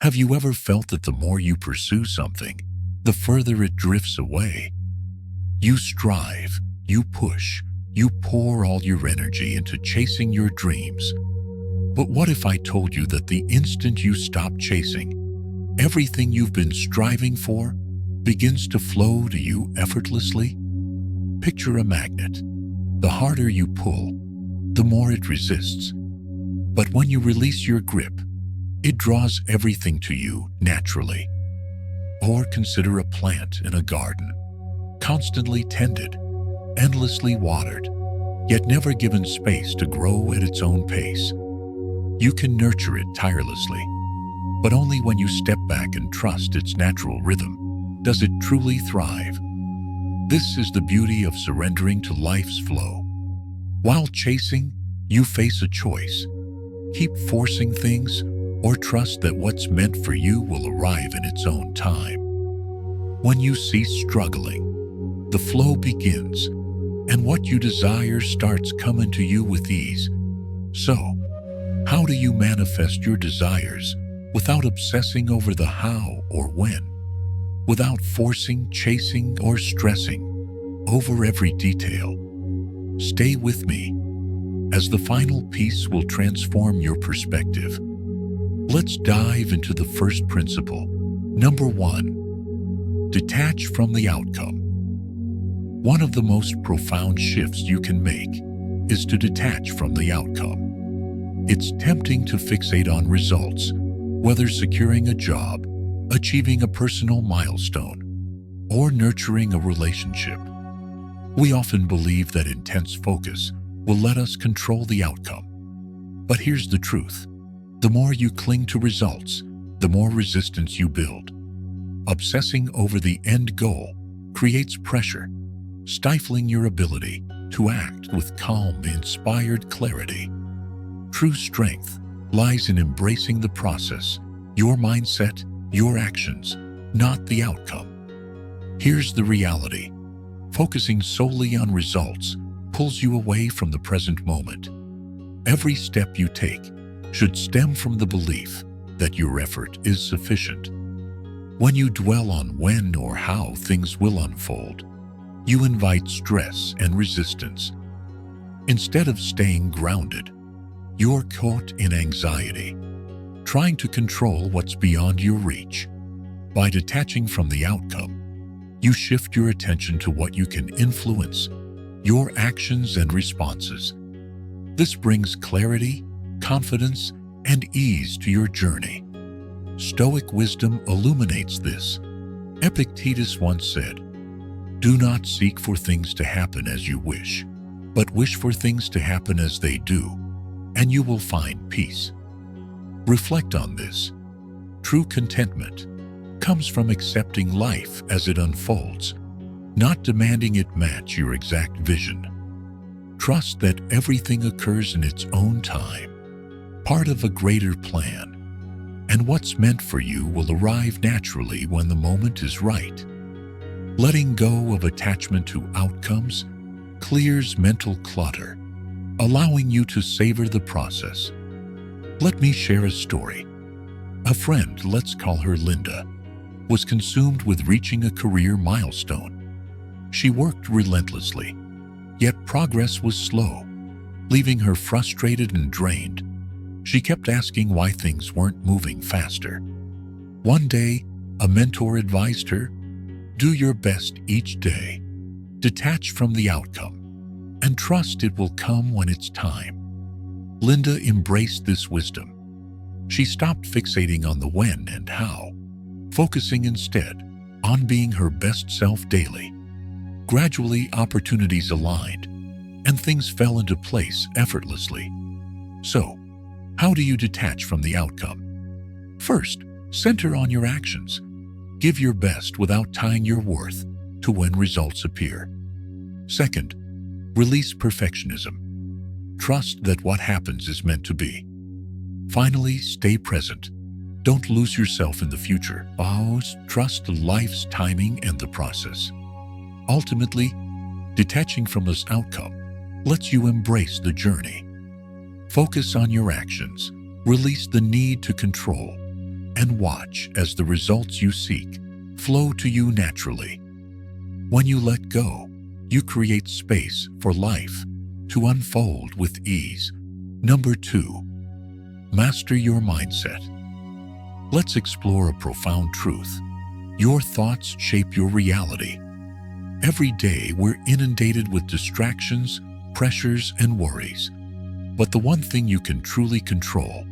Have you ever felt that the more you pursue something, the further it drifts away? You strive, you push, you pour all your energy into chasing your dreams. But what if I told you that the instant you stop chasing, everything you've been striving for begins to flow to you effortlessly? Picture a magnet. The harder you pull, the more it resists. But when you release your grip, it draws everything to you naturally. Or consider a plant in a garden, constantly tended, endlessly watered, yet never given space to grow at its own pace. You can nurture it tirelessly, but only when you step back and trust its natural rhythm does it truly thrive. This is the beauty of surrendering to life's flow. While chasing, you face a choice. Keep forcing things, or trust that what's meant for you will arrive in its own time. When you cease struggling, the flow begins, and what you desire starts coming to you with ease. So, how do you manifest your desires without obsessing over the how or when? Without forcing, chasing, or stressing over every detail? Stay with me, as the final piece will transform your perspective. Let's dive into the first principle. Number 1, detach from the outcome. One of the most profound shifts you can make is to detach from the outcome. It's tempting to fixate on results, whether securing a job, achieving a personal milestone, or nurturing a relationship. We often believe that intense focus will let us control the outcome. But here's the truth. The more you cling to results, the more resistance you build. Obsessing over the end goal creates pressure, stifling your ability to act with calm, inspired clarity. True strength lies in embracing the process, your mindset, your actions, not the outcome. Here's the reality. Focusing solely on results pulls you away from the present moment. Every step you take should stem from the belief that your effort is sufficient. When you dwell on when or how things will unfold, you invite stress and resistance. Instead of staying grounded, you're caught in anxiety, trying to control what's beyond your reach. By detaching from the outcome, you shift your attention to what you can influence, your actions and responses. This brings clarity, confidence, and ease to your journey. Stoic wisdom illuminates this. Epictetus once said, "Do not seek for things to happen as you wish, but wish for things to happen as they do, and you will find peace." Reflect on this. True contentment comes from accepting life as it unfolds, not demanding it match your exact vision. Trust that everything occurs in its own time, part of a greater plan, and what's meant for you will arrive naturally when the moment is right. Letting go of attachment to outcomes clears mental clutter, allowing you to savor the process. Let me share a story. A friend, let's call her Linda, was consumed with reaching a career milestone. She worked relentlessly, yet progress was slow, leaving her frustrated and drained. She kept asking why things weren't moving faster. One day, a mentor advised her, "Do your best each day, detach from the outcome, and trust it will come when it's time." Linda embraced this wisdom. She stopped fixating on the when and how, focusing instead on being her best self daily. Gradually, opportunities aligned, and things fell into place effortlessly. So, how do you detach from the outcome? First, center on your actions. Give your best without tying your worth to when results appear. Second, release perfectionism. Trust that what happens is meant to be. Finally, stay present. Don't lose yourself in the future. Trust life's timing and the process. Ultimately, detaching from this outcome lets you embrace the journey. Focus on your actions. Release the need to control, and watch as the results you seek flow to you naturally. When you let go, you create space for life to unfold with ease. Number 2, master your mindset. Let's explore a profound truth. Your thoughts shape your reality. Every day we're inundated with distractions, pressures, and worries. But the one thing you can truly control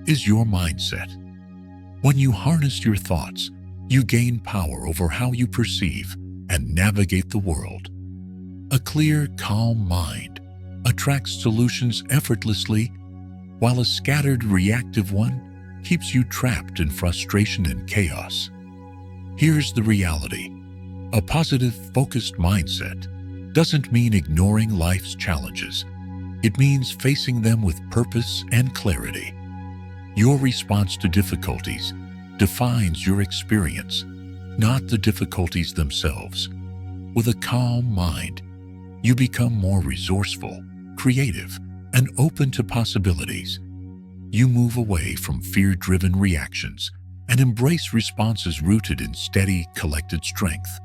is your mindset. When you harness your thoughts, you gain power over how you perceive and navigate the world. A clear, calm mind attracts solutions effortlessly, while a scattered, reactive one keeps you trapped in frustration and chaos. Here's the reality. A positive, focused mindset doesn't mean ignoring life's challenges. It means facing them with purpose and clarity. Your response to difficulties defines your experience, not the difficulties themselves. With a calm mind, you become more resourceful, creative, and open to possibilities. You move away from fear-driven reactions and embrace responses rooted in steady, collected strength.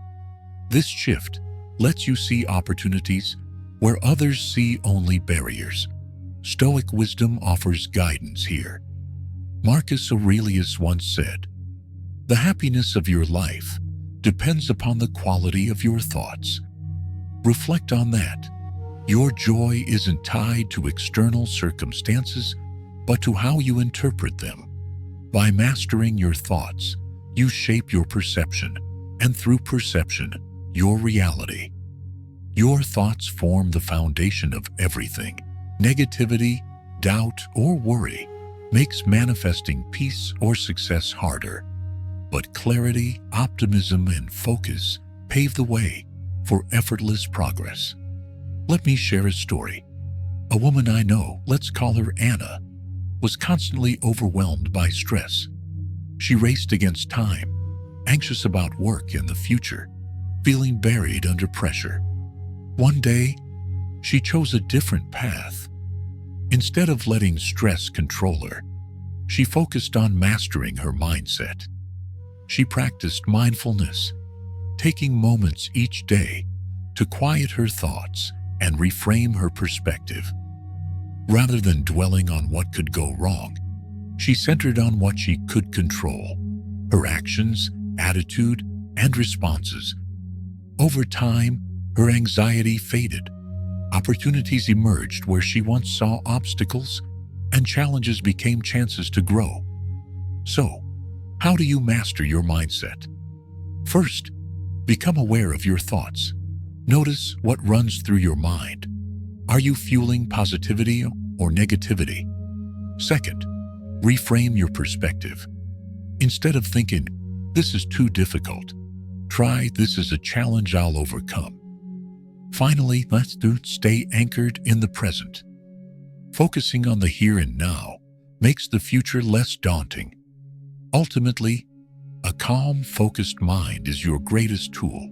This shift lets you see opportunities where others see only barriers. Stoic wisdom offers guidance here. Marcus Aurelius once said, "The happiness of your life depends upon the quality of your thoughts." Reflect on that. Your joy isn't tied to external circumstances, but to how you interpret them. By mastering your thoughts, you shape your perception, and through perception, your reality. Your thoughts form the foundation of everything. Negativity, doubt, or worry makes manifesting peace or success harder. But clarity, optimism, and focus pave the way for effortless progress. Let me share a story. A woman I know, let's call her Anna, was constantly overwhelmed by stress. She raced against time, anxious about work and the future, feeling buried under pressure. One day, she chose a different path. Instead of letting stress control her, she focused on mastering her mindset. She practiced mindfulness, taking moments each day to quiet her thoughts and reframe her perspective. Rather than dwelling on what could go wrong, she centered on what she could control: her actions, attitude, and responses. Over time, her anxiety faded. Opportunities emerged where she once saw obstacles, and challenges became chances to grow. So, how do you master your mindset? First, become aware of your thoughts. Notice what runs through your mind. Are you fueling positivity or negativity? Second, reframe your perspective. Instead of thinking, "This is too difficult," try, "This is a challenge I'll overcome." Finally, let's stay anchored in the present. Focusing on the here and now makes the future less daunting. Ultimately, a calm, focused mind is your greatest tool.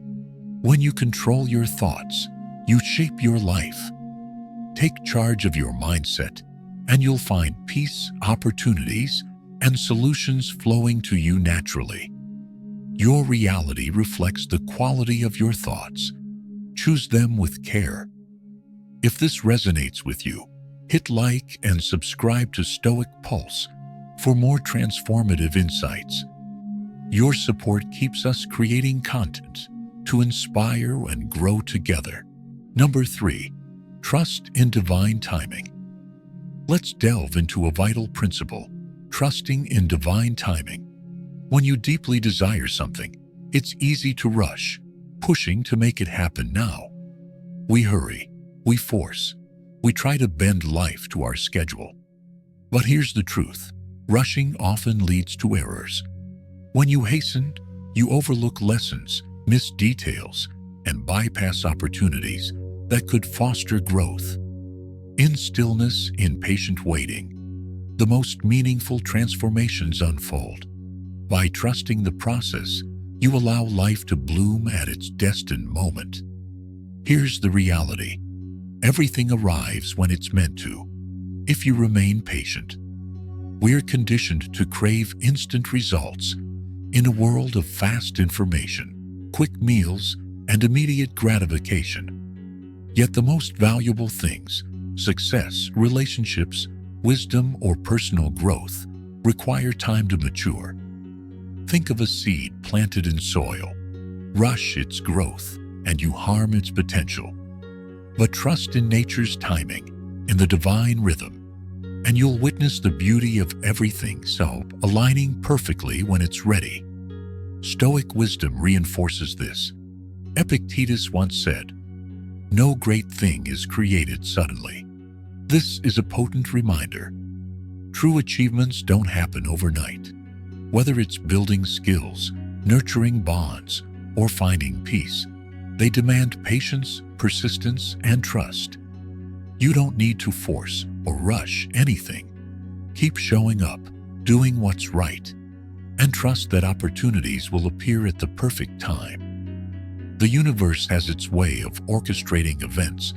When you control your thoughts, you shape your life. Take charge of your mindset, and you'll find peace, opportunities, and solutions flowing to you naturally. Your reality reflects the quality of your thoughts. Choose them with care. If this resonates with you, hit like and subscribe to Stoic Pulse for more transformative insights. Your support keeps us creating content to inspire and grow together. Number 3, trust in divine timing. Let's delve into a vital principle: trusting in divine timing. When you deeply desire something, it's easy to rush, pushing to make it happen now. We hurry, we force, we try to bend life to our schedule. But here's the truth: rushing often leads to errors. When you hasten, you overlook lessons, miss details, and bypass opportunities that could foster growth. In stillness, in patient waiting, the most meaningful transformations unfold. By trusting the process, you allow life to bloom at its destined moment. Here's the reality: everything arrives when it's meant to, if you remain patient. We're conditioned to crave instant results in a world of fast information, quick meals, and immediate gratification. Yet the most valuable things, success, relationships, wisdom, or personal growth, require time to mature. Think of a seed planted in soil. Rush its growth, and you harm its potential. But trust in nature's timing, in the divine rhythm, and you'll witness the beauty of everything aligning perfectly when it's ready. Stoic wisdom reinforces this. Epictetus once said, "No great thing is created suddenly." This is a potent reminder. True achievements don't happen overnight. Whether it's building skills, nurturing bonds, or finding peace, they demand patience, persistence, and trust. You don't need to force or rush anything. Keep showing up, doing what's right, and trust that opportunities will appear at the perfect time. The universe has its way of orchestrating events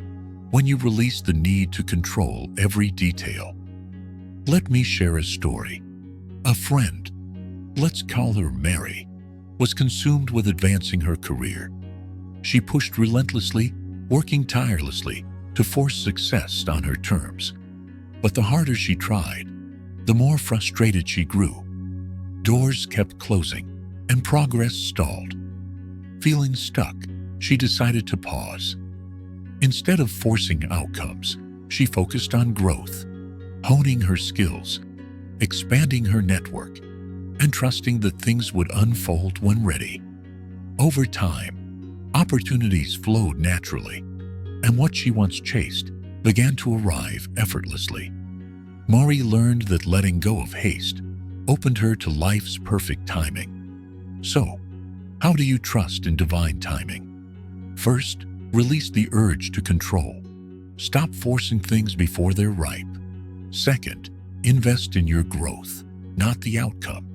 when you release the need to control every detail. Let me share a story. A friend, let's call her Mary, was consumed with advancing her career. She pushed relentlessly, working tirelessly to force success on her terms. But the harder she tried, the more frustrated she grew. Doors kept closing, and progress stalled. Feeling stuck, she decided to pause. Instead of forcing outcomes, she focused on growth, honing her skills, expanding her network, and trusting that things would unfold when ready. Over time, opportunities flowed naturally, and what she once chased began to arrive effortlessly. Mari learned that letting go of haste opened her to life's perfect timing. So, how do you trust in divine timing? First, release the urge to control. Stop forcing things before they're ripe. Second, invest in your growth, not the outcome.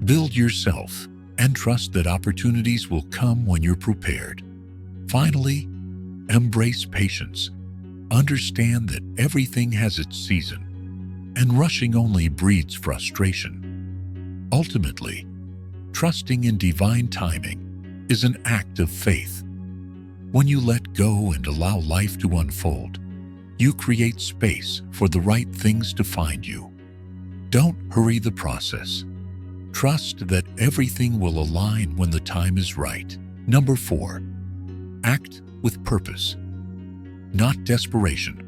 Build yourself and trust that opportunities will come when you're prepared. Finally, embrace patience. Understand that everything has its season, and rushing only breeds frustration. Ultimately, trusting in divine timing is an act of faith. When you let go and allow life to unfold, you create space for the right things to find you. Don't hurry the process. Trust that everything will align when the time is right. Number 4, act with purpose, not desperation.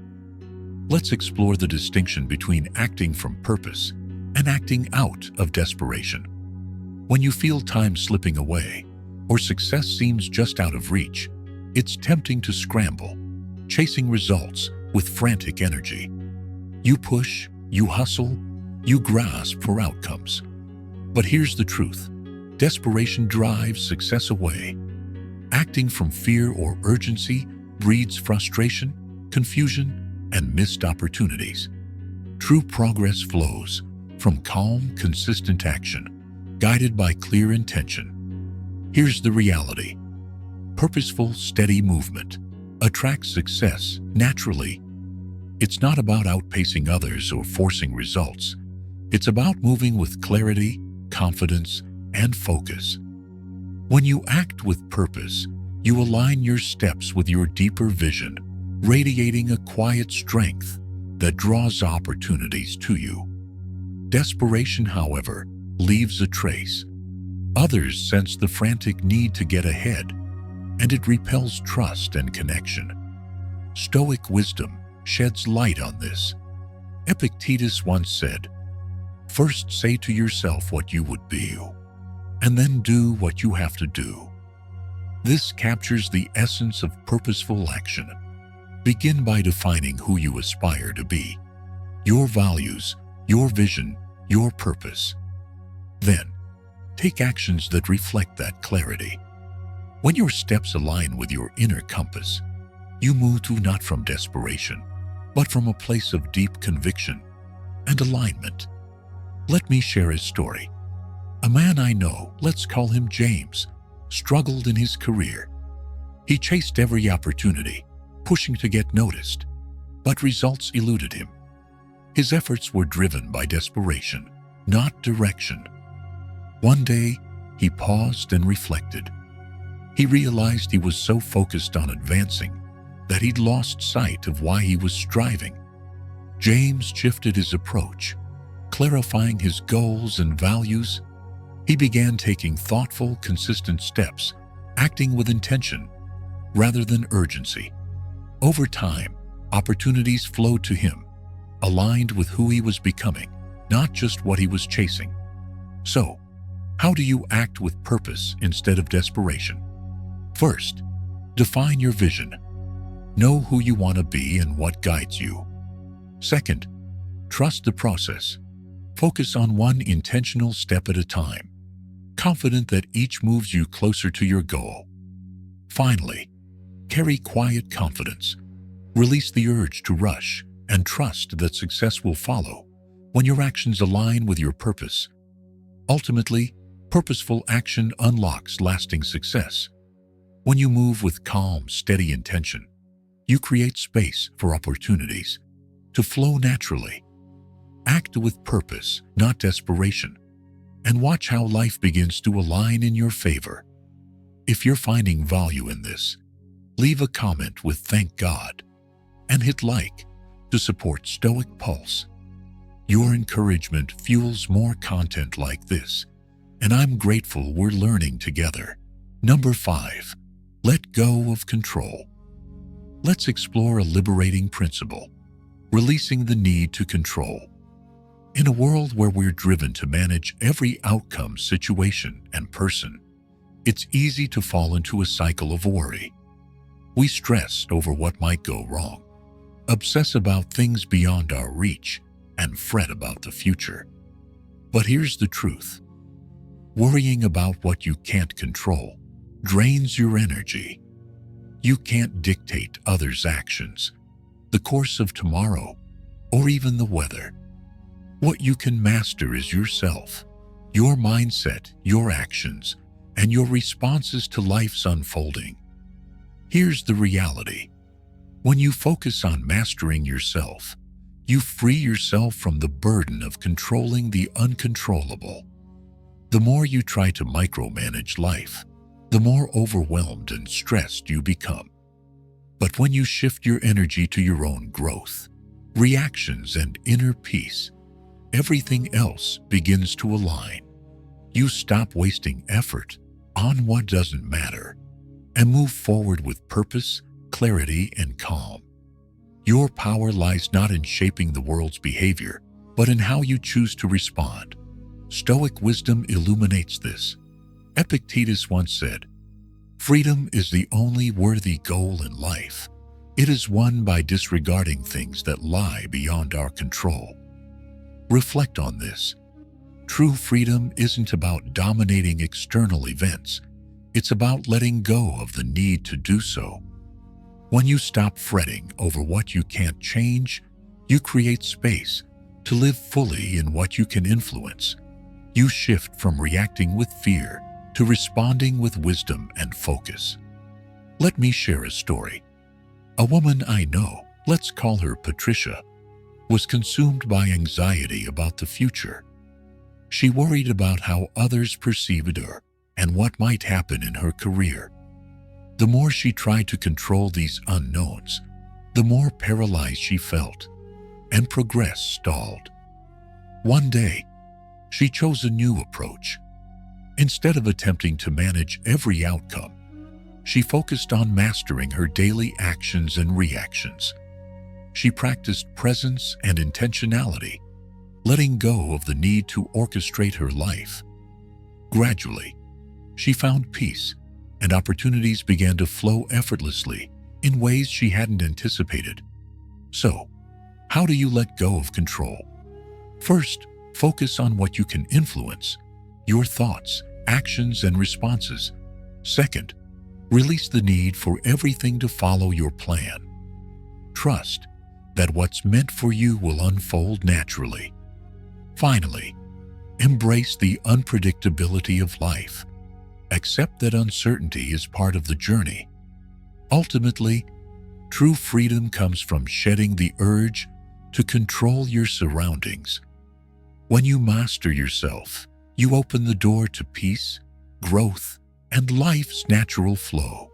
Let's explore the distinction between acting from purpose and acting out of desperation. When you feel time slipping away or success seems just out of reach, it's tempting to scramble, chasing results with frantic energy. You push, you hustle, you grasp for outcomes. But here's the truth. Desperation drives success away. Acting from fear or urgency breeds frustration, confusion, and missed opportunities. True progress flows from calm, consistent action, guided by clear intention. Here's the reality. Purposeful, steady movement attracts success naturally. It's not about outpacing others or forcing results. It's about moving with clarity, confidence, and focus. When you act with purpose, you align your steps with your deeper vision, radiating a quiet strength that draws opportunities to you. Desperation, however, leaves a trace. Others sense the frantic need to get ahead, and it repels trust and connection. Stoic wisdom sheds light on this. Epictetus once said, "First say to yourself what you would be, and then do what you have to do." This captures the essence of purposeful action. Begin by defining who you aspire to be, your values, your vision, your purpose. Then, take actions that reflect that clarity. When your steps align with your inner compass, you move to not from desperation, but from a place of deep conviction and alignment. Let me share a story. A man I know, let's call him James, struggled in his career. He chased every opportunity, pushing to get noticed, but results eluded him. His efforts were driven by desperation, not direction. One day, he paused and reflected. He realized he was so focused on advancing that he'd lost sight of why he was striving. James shifted his approach, clarifying his goals and values. He began taking thoughtful, consistent steps, acting with intention rather than urgency. Over time, opportunities flowed to him, aligned with who he was becoming, not just what he was chasing. So, how do you act with purpose instead of desperation? First, define your vision. Know who you want to be and what guides you. Second, trust the process. Focus on one intentional step at a time, confident that each moves you closer to your goal. Finally, carry quiet confidence. Release the urge to rush and trust that success will follow when your actions align with your purpose. Ultimately, purposeful action unlocks lasting success. When you move with calm, steady intention, you create space for opportunities to flow naturally. Act with purpose, not desperation, and watch how life begins to align in your favor. If you're finding value in this, leave a comment with "Thank God" and hit like to support Stoic Pulse. Your encouragement fuels more content like this, and I'm grateful we're learning together. Number 5. Let go of control. Let's explore a liberating principle: releasing the need to control. In a world where we're driven to manage every outcome, situation, and person, it's easy to fall into a cycle of worry. We stress over what might go wrong, obsess about things beyond our reach, and fret about the future. But here's the truth: worrying about what you can't control drains your energy. You can't dictate others' actions, the course of tomorrow, or even the weather. What you can master is yourself, your mindset, your actions, and your responses to life's unfolding. Here's the reality: when you focus on mastering yourself, you free yourself from the burden of controlling the uncontrollable. The more you try to micromanage life, the more overwhelmed and stressed you become. But when you shift your energy to your own growth, reactions, and inner peace, everything else begins to align. You stop wasting effort on what doesn't matter and move forward with purpose, clarity, and calm. Your power lies not in shaping the world's behavior, but in how you choose to respond. Stoic wisdom illuminates this. Epictetus once said, "Freedom is the only worthy goal in life. It is won by disregarding things that lie beyond our control." Reflect on this. True freedom isn't about dominating external events. It's about letting go of the need to do so. When you stop fretting over what you can't change, you create space to live fully in what you can influence. You shift from reacting with fear to responding with wisdom and focus. Let me share a story. A woman I know, let's call her Patricia, was consumed by anxiety about the future. She worried about how others perceived her and what might happen in her career. The more she tried to control these unknowns, the more paralyzed she felt, and progress stalled. One day, she chose a new approach. Instead of attempting to manage every outcome, she focused on mastering her daily actions and reactions. She practiced presence and intentionality, letting go of the need to orchestrate her life. Gradually, she found peace, and opportunities began to flow effortlessly in ways she hadn't anticipated. So, how do you let go of control? First, focus on what you can influence: your thoughts, actions, and responses. Second, release the need for everything to follow your plan. Trust that what's meant for you will unfold naturally. Finally, embrace the unpredictability of life. Accept that uncertainty is part of the journey. Ultimately, true freedom comes from shedding the urge to control your surroundings. When you master yourself, you open the door to peace, growth, and life's natural flow.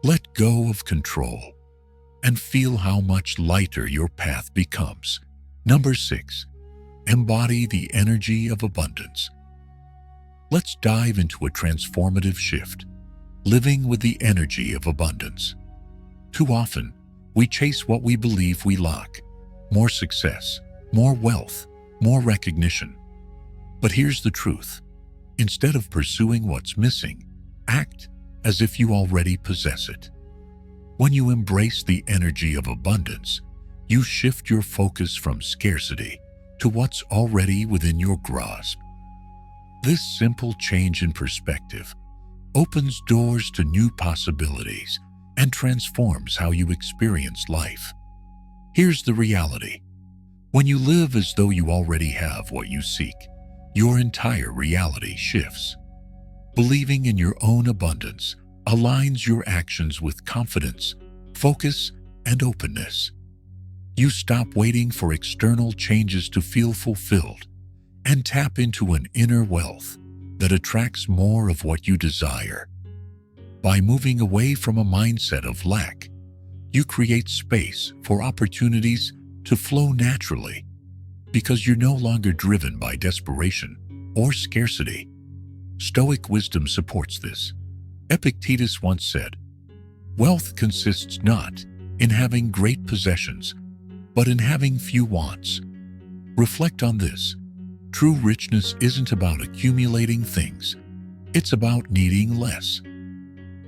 Let go of control and feel how much lighter your path becomes. Number 6. Embody the energy of abundance. Let's dive into a transformative shift, living with the energy of abundance. Too often, we chase what we believe we lack: more success, more wealth, more recognition. But here's the truth. Instead of pursuing what's missing, act as if you already possess it. When you embrace the energy of abundance, you shift your focus from scarcity to what's already within your grasp. This simple change in perspective opens doors to new possibilities and transforms how you experience life. Here's the reality. When you live as though you already have what you seek, your entire reality shifts. Believing in your own abundance aligns your actions with confidence, focus, and openness. You stop waiting for external changes to feel fulfilled and tap into an inner wealth that attracts more of what you desire. By moving away from a mindset of lack, you create space for opportunities to flow naturally because you're no longer driven by desperation or scarcity. Stoic wisdom supports this. Epictetus once said, "Wealth consists not in having great possessions, but in having few wants." Reflect on this. True richness isn't about accumulating things. It's about needing less.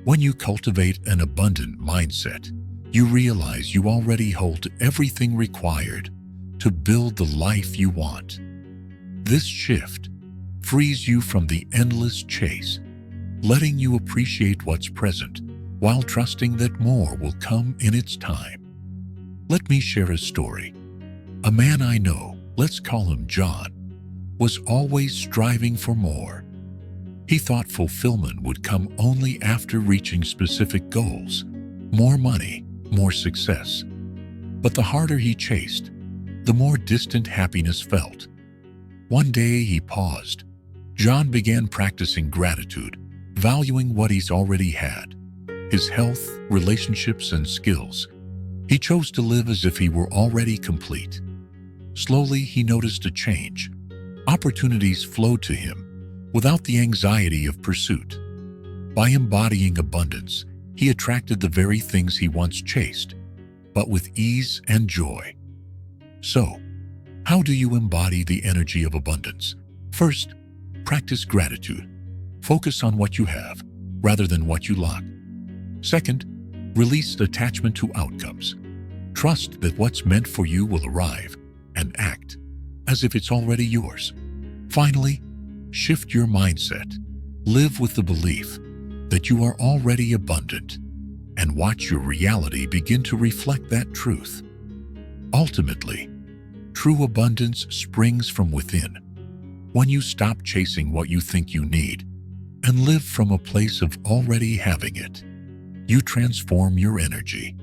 When you cultivate an abundant mindset, you realize you already hold everything required to build the life you want. This shift frees you from the endless chase, letting you appreciate what's present while trusting that more will come in its time. Let me share a story. A man I know, let's call him John, was always striving for more. He thought fulfillment would come only after reaching specific goals: more money, more success. But the harder he chased, the more distant happiness felt. One day he paused. John began practicing gratitude, valuing what he's already had: his health, relationships, and skills. He chose to live as if he were already complete. Slowly, he noticed a change. Opportunities flowed to him without the anxiety of pursuit. By embodying abundance, he attracted the very things he once chased, but with ease and joy. So, how do you embody the energy of abundance? First, practice gratitude. Focus on what you have rather than what you lack. Second, release attachment to outcomes. Trust that what's meant for you will arrive, and act as if it's already yours. Finally, shift your mindset. Live with the belief that you are already abundant, and watch your reality begin to reflect that truth. Ultimately, true abundance springs from within. When you stop chasing what you think you need and live from a place of already having it, you transform your energy.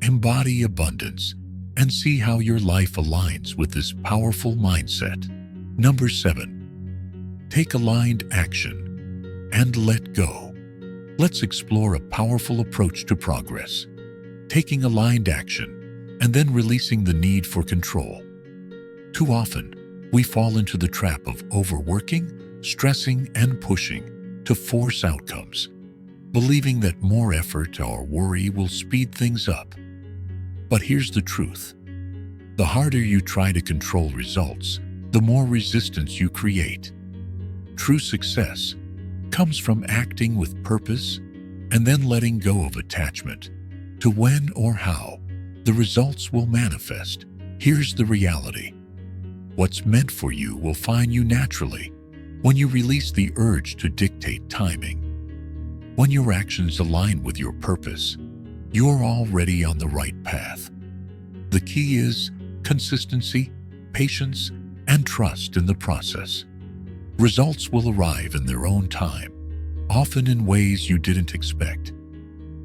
Embody abundance and see how your life aligns with this powerful mindset. Number 7. Take aligned action and let go. Let's explore a powerful approach to progress. Taking aligned action and then releasing the need for control. Too often, we fall into the trap of overworking, stressing, and pushing to force outcomes, believing that more effort or worry will speed things up. But here's the truth. The harder you try to control results, the more resistance you create. True success comes from acting with purpose and then letting go of attachment to when or how the results will manifest. Here's the reality. What's meant for you will find you naturally when you release the urge to dictate timing. When your actions align with your purpose, you're already on the right path. The key is consistency, patience, and trust in the process. Results will arrive in their own time, often in ways you didn't expect.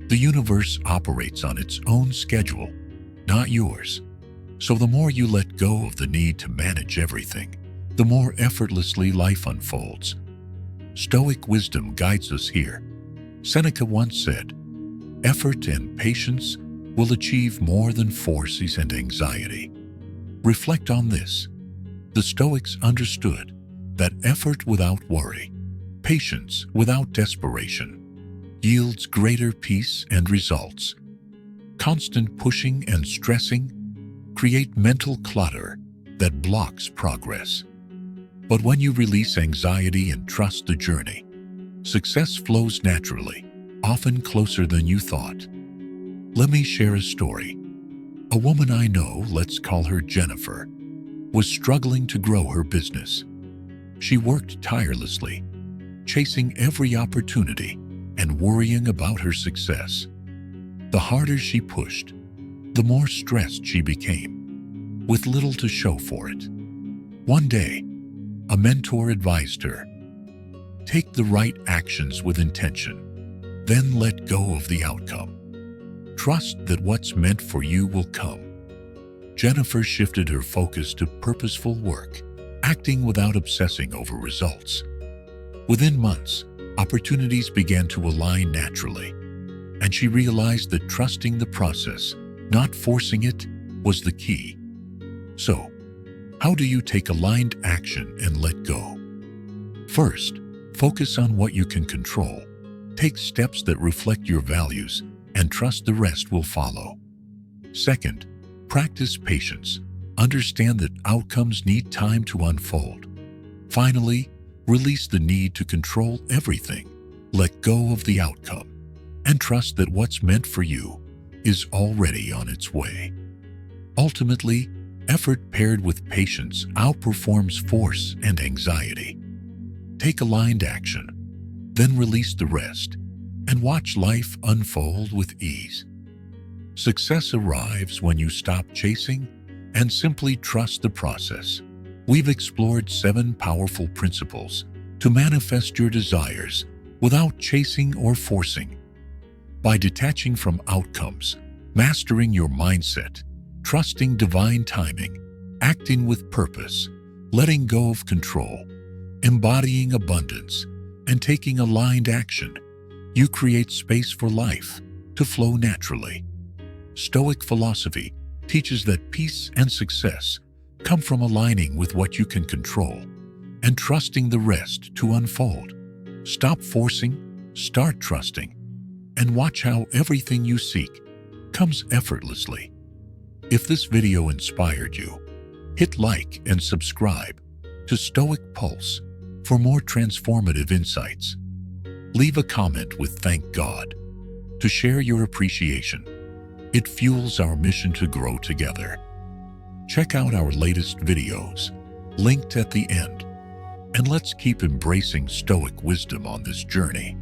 The universe operates on its own schedule, not yours. So the more you let go of the need to manage everything, the more effortlessly life unfolds. Stoic wisdom guides us here. Seneca once said, "Effort and patience will achieve more than forces and anxiety." Reflect on this. The Stoics understood that effort without worry, patience without desperation, yields greater peace and results. Constant pushing and stressing create mental clutter that blocks progress. But when you release anxiety and trust the journey, success flows naturally, often closer than you thought. Let me share a story. A woman I know, let's call her Jennifer, was struggling to grow her business. She worked tirelessly, chasing every opportunity and worrying about her success. The harder she pushed, the more stressed she became, with little to show for it. One day, a mentor advised her, "Take the right actions with intention, then let go of the outcome. Trust that what's meant for you will come." Jennifer shifted her focus to purposeful work, acting without obsessing over results. Within months, opportunities began to align naturally, and she realized that trusting the process, not forcing it, was the key. So, how do you take aligned action and let go? First, focus on what you can control. Take steps that reflect your values and trust the rest will follow. Second, practice patience. Understand that outcomes need time to unfold. Finally, release the need to control everything. Let go of the outcome and trust that what's meant for you is already on its way. Ultimately, effort paired with patience outperforms force and anxiety. Take aligned action, then release the rest, and watch life unfold with ease. Success arrives when you stop chasing and simply trust the process. We've explored 7 powerful principles to manifest your desires without chasing or forcing. By detaching from outcomes, mastering your mindset, trusting divine timing, acting with purpose, letting go of control, embodying abundance, and taking aligned action, you create space for life to flow naturally. Stoic philosophy teaches that peace and success come from aligning with what you can control and trusting the rest to unfold. Stop forcing, start trusting, and watch how everything you seek comes effortlessly. If this video inspired you, hit like and subscribe to Stoic Pulse for more transformative insights. Leave a comment with "Thank God" to share your appreciation. It fuels our mission to grow together. Check out our latest videos, linked at the end, and let's keep embracing Stoic wisdom on this journey.